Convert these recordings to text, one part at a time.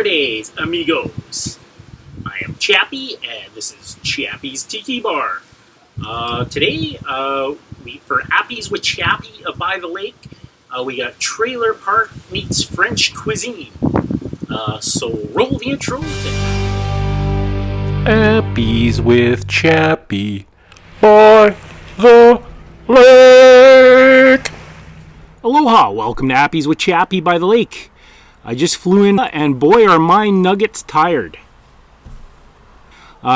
tardes, amigos. I am Chappy, and this is Chappy's Tiki Bar. Today, for Appies with Chappy by the lake, we got Trailer Park meets French cuisine. So roll the intro. Appies with Chappy by the lake. Aloha, welcome to Appies with Chappy by the lake. I just flew in, and boy are my nuggets tired.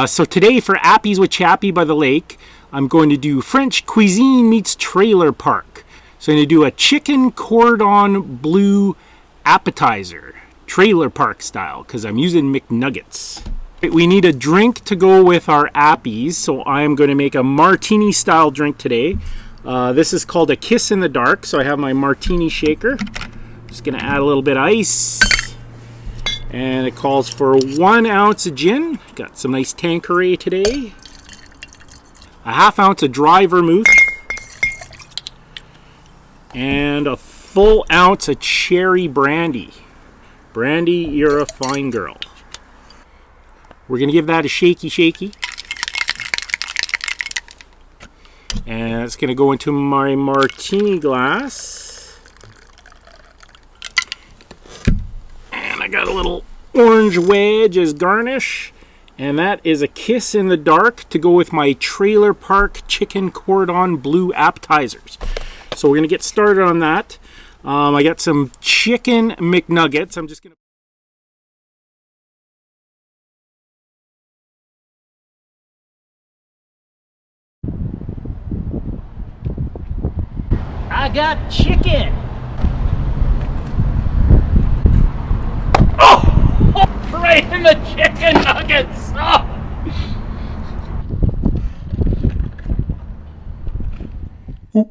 So today for Appies with Chappy by the lake, I'm going to do French cuisine meets trailer park. So I'm going to do a chicken cordon bleu appetizer, trailer park style, because I'm using McNuggets. We need a drink to go with our Appies, so I'm going to make a martini style drink today. This is called a Kiss in the Dark, so I have my martini shaker. Just going to add a little bit of ice. And it calls for 1 ounce of gin. Got some nice Tanqueray today. A ½ ounce of dry vermouth. And a full ounce of cherry brandy. Brandy, you're a fine girl. We're going to give that a shaky. And it's going to go into my martini glass. And I got a little orange wedge as garnish. And that is a Kiss in the Dark to go with my Trailer Park Chicken Cordon Bleu appetizers. So we're going to get started on that. I got some chicken McNuggets. I'm just going to... I got chicken. Oh! Right in the chicken nuggets. Oh! Ooh,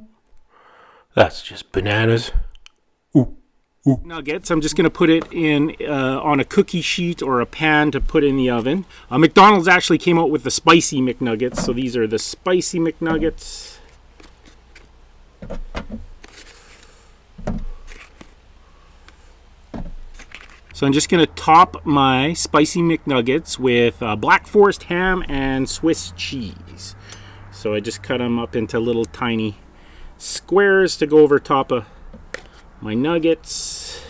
that's just bananas. Ooh. Nuggets. I'm just going to put it in on a cookie sheet or a pan to put in the oven. McDonald's actually came out with the spicy McNuggets, so these are the spicy McNuggets. So I'm just going to top my spicy McNuggets with Black Forest ham and Swiss cheese. So I just cut them up into little tiny squares to go over top of my nuggets.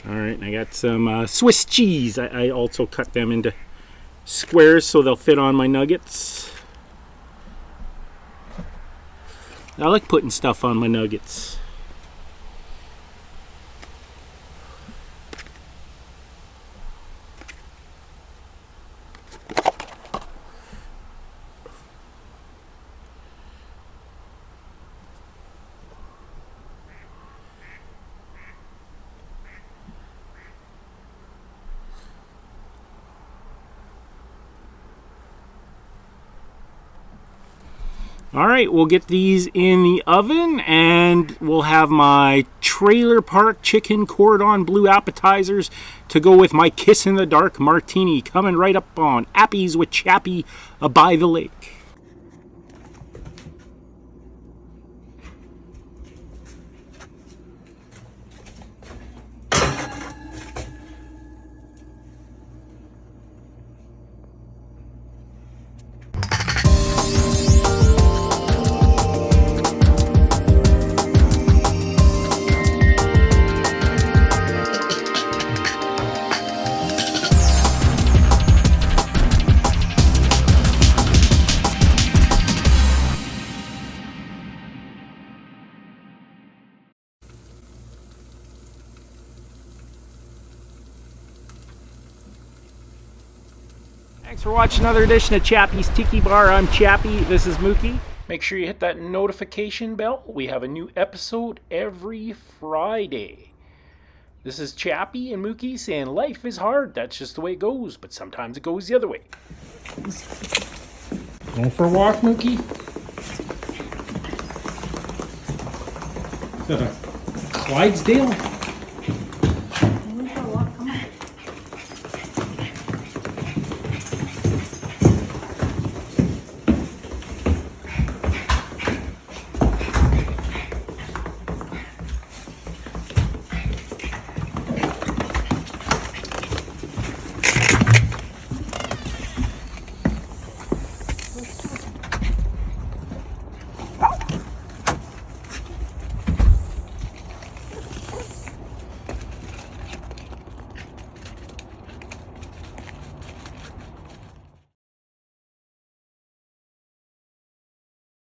Alright, and I got some Swiss cheese. I also cut them into squares so they'll fit on my nuggets. I like putting stuff on my nuggets. Alright, we'll get these in the oven and we'll have my Trailer Park Chicken Cordon Bleu appetizers to go with my Kiss in the Dark martini coming right up on Appies with Chappy by the lake. Thanks for watching another edition of Chappy's Tiki Bar. I'm Chappy. This is Mookie. Make sure you hit that notification bell. We have a new episode every Friday. This is Chappy and Mookie saying life is hard. That's just the way it goes, but sometimes it goes the other way. Going for a walk, Mookie? Is that a Clydesdale?